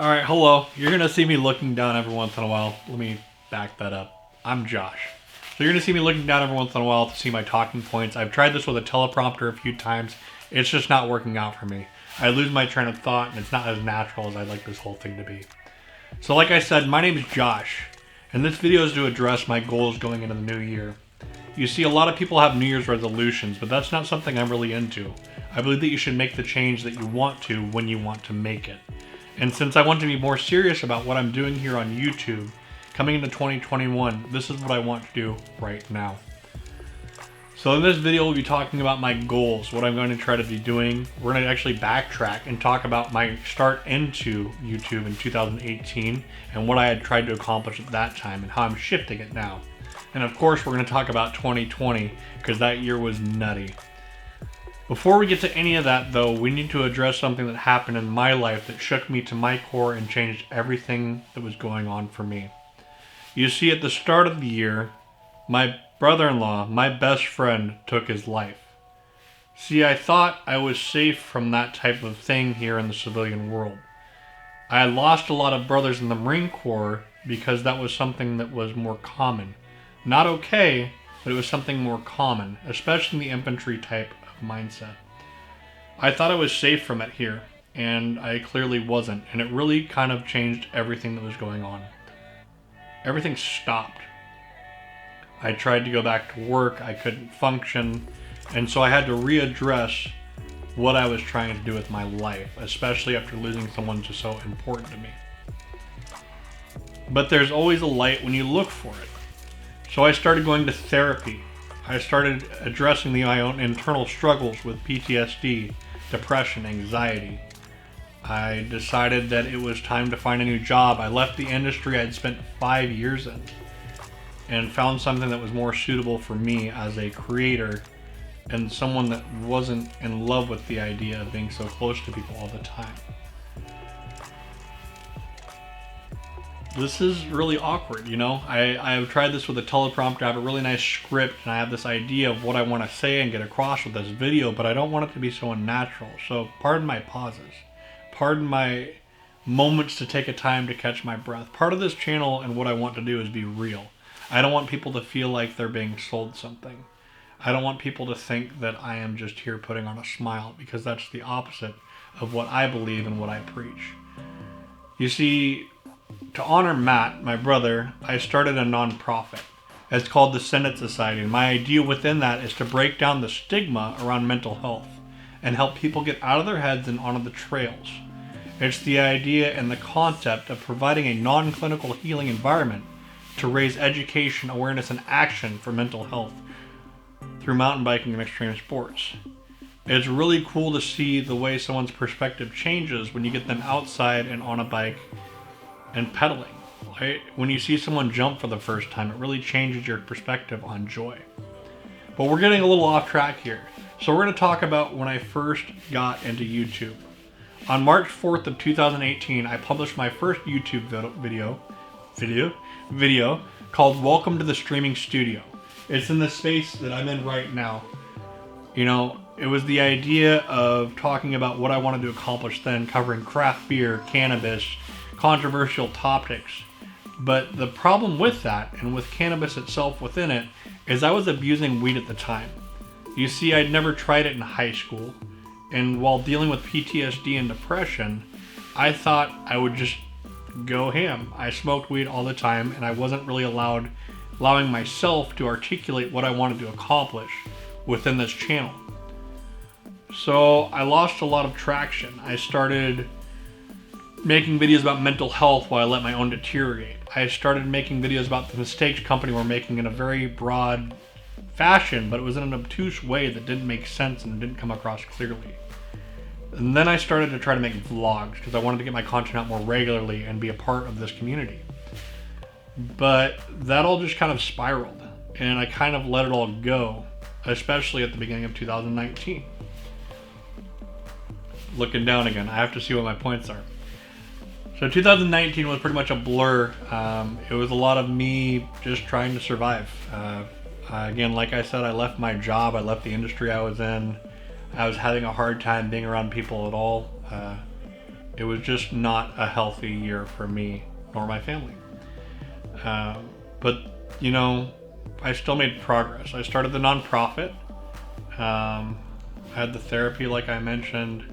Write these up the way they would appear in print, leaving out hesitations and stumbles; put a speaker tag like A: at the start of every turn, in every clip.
A: Alright, hello. You're gonna see me looking down every once in a while. Let me back that up. I'm Josh. So you're gonna see me looking down every once in a while to see my talking points. I've tried this with a teleprompter a few times. It's just not working out for me. I lose my train of thought and it's not as natural as I'd like this whole thing to be. So like I said, my name is Josh, and this video is to address my goals going into the new year. You see, a lot of people have New Year's resolutions, but that's not something I'm really into. I believe that you should make the change that you want to when you want to make it. And since I want to be more serious about what I'm doing here on YouTube, coming into 2021, this is what I want to do right now. So in this video, we'll be talking about my goals, what I'm going to try to be doing. We're going to actually backtrack and talk about my start into YouTube in 2018 and what I had tried to accomplish at that time and how I'm shifting it now. And of course, we're going to talk about 2020 because that year was nutty. Before we get to any of that though, we need to address something that happened in my life that shook me to my core and changed everything that was going on for me. You see, at the start of the year, my brother-in-law, my best friend, took his life. See, I thought I was safe from that type of thing here in the civilian world. I had lost a lot of brothers in the Marine Corps because that was something that was more common. Not okay, but it was something more common, especially in the infantry type of mindset. I thought I was safe from it here, and I clearly wasn't, and it really kind of changed everything that was going on. Everything stopped. I tried to go back to work, I couldn't function, and so I had to readdress what I was trying to do with my life, especially after losing someone just so important to me. But there's always a light when you look for it. So I started going to therapy. I started addressing my own internal struggles with PTSD, depression, anxiety. I decided that it was time to find a new job. I left the industry I'd spent 5 years in and found something that was more suitable for me as a creator and someone that wasn't in love with the idea of being so close to people all the time. This is really awkward, you know? I have tried this with a teleprompter. I have a really nice script and I have this idea of what I want to say and get across with this video, but I don't want it to be so unnatural. So pardon my pauses. Pardon my moments to take a time to catch my breath. Part of this channel and what I want to do is be real. I don't want people to feel like they're being sold something. I don't want people to think that I am just here putting on a smile, because that's the opposite of what I believe and what I preach. You see, to honor Matt, my brother, I started a nonprofit. It's called the Senate Society, and my idea within that is to break down the stigma around mental health and help people get out of their heads and onto the trails. It's the idea and the concept of providing a non-clinical healing environment to raise education, awareness, and action for mental health through mountain biking and extreme sports. It's really cool to see the way someone's perspective changes when you get them outside and on a bike and pedaling. Right? When you see someone jump for the first time, it really changes your perspective on joy. But we're getting a little off track here. So we're going to talk about when I first got into YouTube. On March 4th of 2018, I published my first YouTube video called Welcome to the Streaming Studio. It's in the space that I'm in right now. You know, it was the idea of talking about what I wanted to accomplish then, covering craft beer, cannabis, controversial topics. But the problem with that, and with cannabis itself within it, is I was abusing weed at the time. You see, I'd never tried it in high school, and while dealing with PTSD and depression, I thought I would just go ham. I smoked weed all the time, and I wasn't really allowing myself to articulate what I wanted to accomplish within this channel. So I lost a lot of traction. I started making videos about mental health while I let my own deteriorate. I started making videos about the mistakes company were making in a very broad fashion, but it was in an obtuse way that didn't make sense and didn't come across clearly. And then I started to try to make vlogs because I wanted to get my content out more regularly and be a part of this community. But that all just kind of spiraled, and I kind of let it all go, especially at the beginning of 2019. Looking down again, I have to see what my points are. So 2019 was pretty much a blur. It was a lot of me just trying to survive. Again, like I said, I left my job, I left the industry I was in. I was having a hard time being around people at all. It was just not a healthy year for me nor my family. But, you know, I still made progress. I started the nonprofit. I had the therapy, like I mentioned.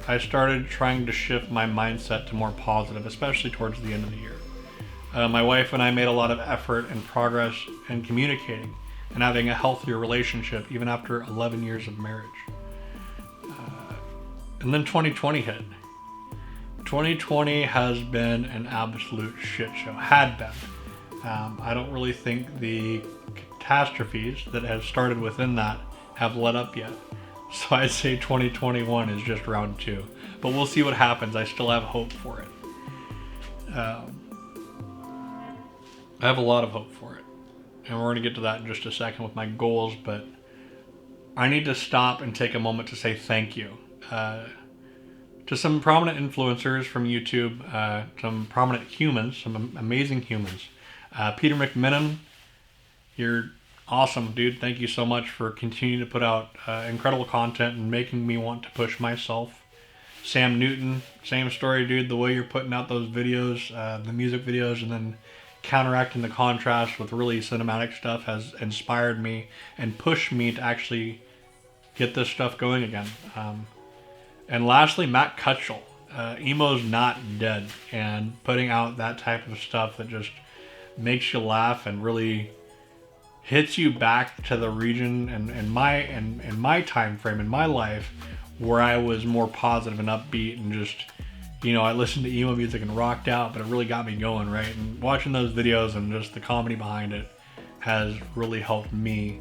A: I started trying to shift my mindset to more positive, especially towards the end of the year. My wife and I made a lot of effort and progress in communicating and having a healthier relationship even after 11 years of marriage. And then 2020 hit. 2020 has been an absolute shit show. Had been. I don't really think the catastrophes that have started within that have let up yet. So I'd say 2021 is just round 2. But we'll see what happens. I still have hope for it. I have a lot of hope for it. And we're going to get to that in just a second with my goals, but I need to stop and take a moment to say thank you to some prominent influencers from YouTube, some prominent humans, some amazing humans. Peter McMinnon, you're awesome, dude. Thank you so much for continuing to put out incredible content and making me want to push myself. Sam Newton, same story, dude. The way you're putting out those videos, the music videos, and then counteracting the contrast with really cinematic stuff has inspired me and pushed me to actually get this stuff going again. And lastly, Matt Cutchell. Emo's not dead, and putting out that type of stuff that just makes you laugh and really hits you back to the region and my time frame in my life where I was more positive and upbeat and just, you know, I listened to emo music and rocked out, but it really got me going, right? And watching those videos and just the comedy behind it has really helped me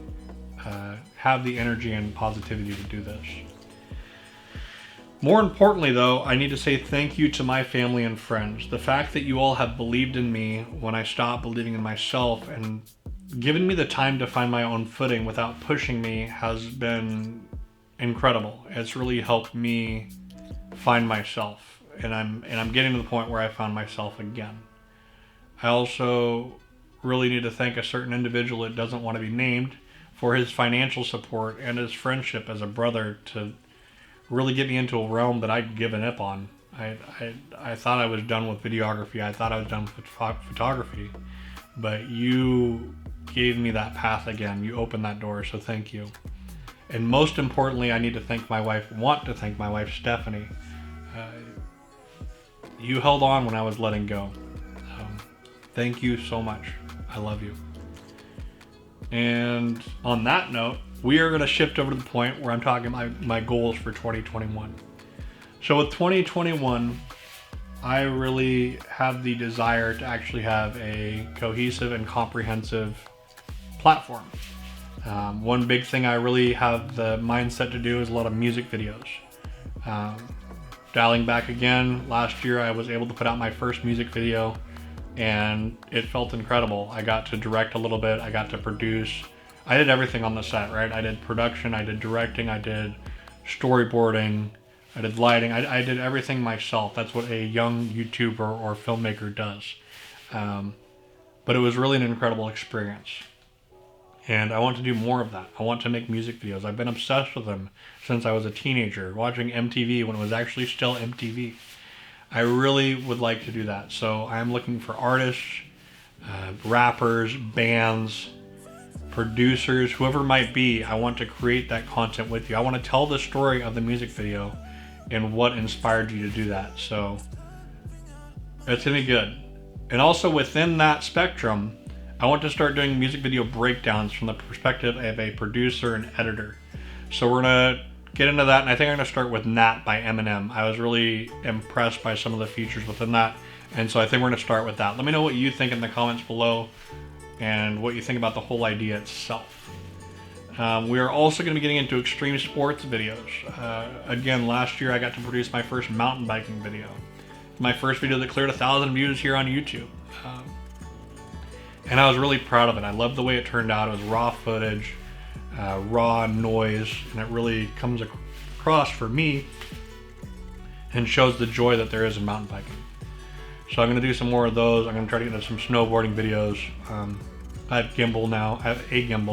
A: have the energy and positivity to do this. More importantly, though, I need to say thank you to my family and friends. The fact that you all have believed in me when I stopped believing in myself and given me the time to find my own footing without pushing me has been incredible. It's really helped me find myself, and I'm getting to the point where I found myself again. I also really need to thank a certain individual that doesn't want to be named for his financial support and his friendship as a brother to really get me into a realm that I'd given up on. I thought I was done with videography. I thought I was done with photography. But you gave me that path again. You opened that door, so thank you. And most importantly, I need to thank my wife, Stephanie. You held on when I was letting go. Thank you so much. I love you. And on that note, we are going to shift over to the point where I'm talking my goals for 2021. So with 2021, I really have the desire to actually have a cohesive and comprehensive platform. One big thing I really have the mindset to do is a lot of music videos. Dialing back again, last year I was able to put out my first music video and it felt incredible. I got to direct a little bit, I got to produce. I did everything on the set, right? I did production, I did directing, I did storyboarding, I did lighting, I did everything myself. That's what a young YouTuber or filmmaker does. But it was really an incredible experience. And I want to do more of that. I want to make music videos. I've been obsessed with them since I was a teenager, watching MTV when it was actually still MTV. I really would like to do that. So I'm looking for artists, rappers, bands, producers, whoever it might be. I want to create that content with you. I want to tell the story of the music video and what inspired you to do that. So it's gonna be good. And also within that spectrum, I want to start doing music video breakdowns from the perspective of a producer and editor. So we're gonna get into that, and I think I'm gonna start with Nat by Eminem. I was really impressed by some of the features within that, and so I think we're gonna start with that. Let me know what you think in the comments below and what you think about the whole idea itself. We are also going to be getting into extreme sports videos. Again, last year I got to produce my first mountain biking video. My first video that cleared 1,000 views here on YouTube. And I was really proud of it. I loved the way it turned out. It was raw footage, raw noise, and it really comes across for me and shows the joy that there is in mountain biking. So I'm going to do some more of those. I'm going to try to get into some snowboarding videos. I have a gimbal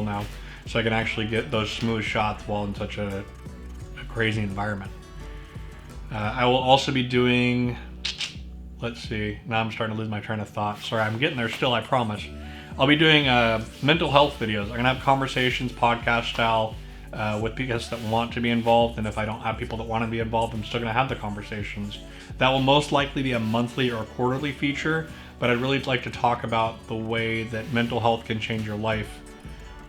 A: now, so I can actually get those smooth shots while in such a crazy environment. I will also be doing let's see. Now I'm starting to lose my train of thought. Sorry, I'm getting there still, I promise. I'll be doing mental health videos. I'm going to have conversations, podcast style, with people that want to be involved. And if I don't have people that want to be involved, I'm still going to have the conversations. That will most likely be a monthly or quarterly feature, but I'd really like to talk about the way that mental health can change your life,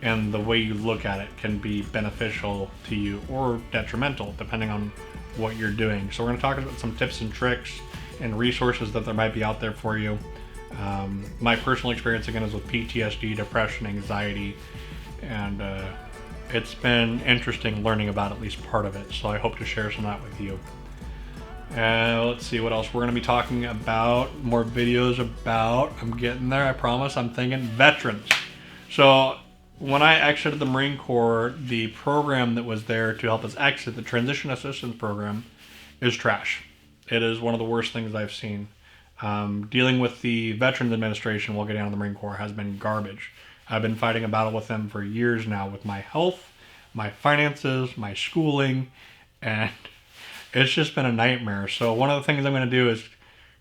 A: and the way you look at it can be beneficial to you or detrimental, depending on what you're doing. So we're going to talk about some tips and tricks and resources that there might be out there for you. My personal experience, again, is with PTSD, depression, anxiety, and it's been interesting learning about at least part of it. So I hope to share some of that with you. Let's see what else we're going to be talking about. More videos about, I'm getting there, I promise. I'm thinking veterans. So when I exited the Marine Corps, the program that was there to help us exit, the transition assistance program, is trash. It is one of the worst things I've seen. Dealing with the Veterans Administration while getting out of the Marine Corps has been garbage. I've been fighting a battle with them for years now with my health, my finances, my schooling, and it's just been a nightmare. So one of the things I'm going to do is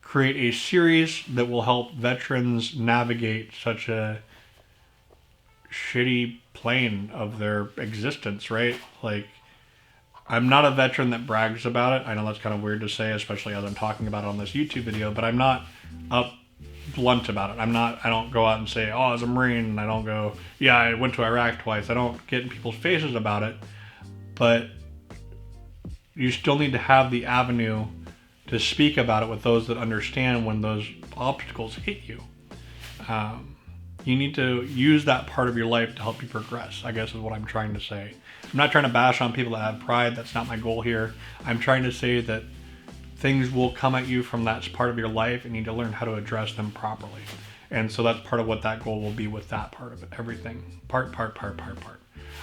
A: create a series that will help veterans navigate such a shitty plane of their existence, right? Like, I'm not a veteran that brags about it. I know that's kind of weird to say, especially as I'm talking about it on this YouTube video, but I'm not blunt about it. I don't go out and say, oh, I was a Marine, and I don't go, yeah, I went to Iraq twice. I don't get in people's faces about it, but you still need to have the avenue to speak about it with those that understand when those obstacles hit you. You need to use that part of your life to help you progress, I guess is what I'm trying to say. I'm not trying to bash on people that have pride. That's not my goal here. I'm trying to say that things will come at you from that part of your life, and you need to learn how to address them properly. And so that's part of what that goal will be with that part of it. Everything. Part.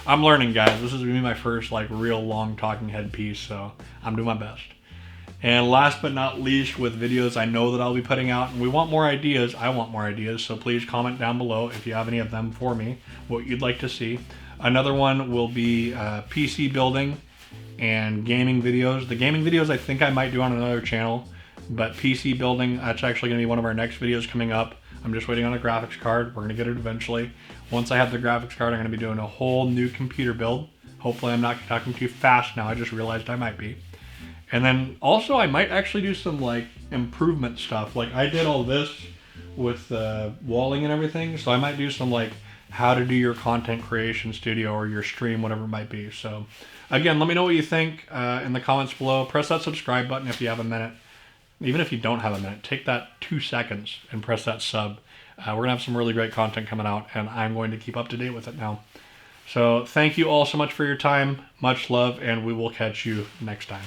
A: I'm learning, guys. This is going to be my first real long talking head piece, so I'm doing my best. And last but not least, with videos I know that I'll be putting out, and we want more ideas. I want more ideas, so please comment down below if you have any of them for me, what you'd like to see. Another one will be PC building and gaming videos. The gaming videos I think I might do on another channel, but PC building, that's actually going to be one of our next videos coming up. I'm just waiting on a graphics card. We're going to get it eventually. Once I have the graphics card, I'm going to be doing a whole new computer build. Hopefully I'm not talking too fast now. I just realized I might be. And then also I might actually do some improvement stuff. I did all this with walling and everything, so I might do some how to do your content creation studio or your stream, whatever it might be. So again, let me know what you think in the comments below. Press that subscribe button if you have a minute. Even if you don't have a minute, take that 2 seconds and press that sub. We're going to have some really great content coming out, and I'm going to keep up to date with it now. So thank you all so much for your time. Much love, and we will catch you next time.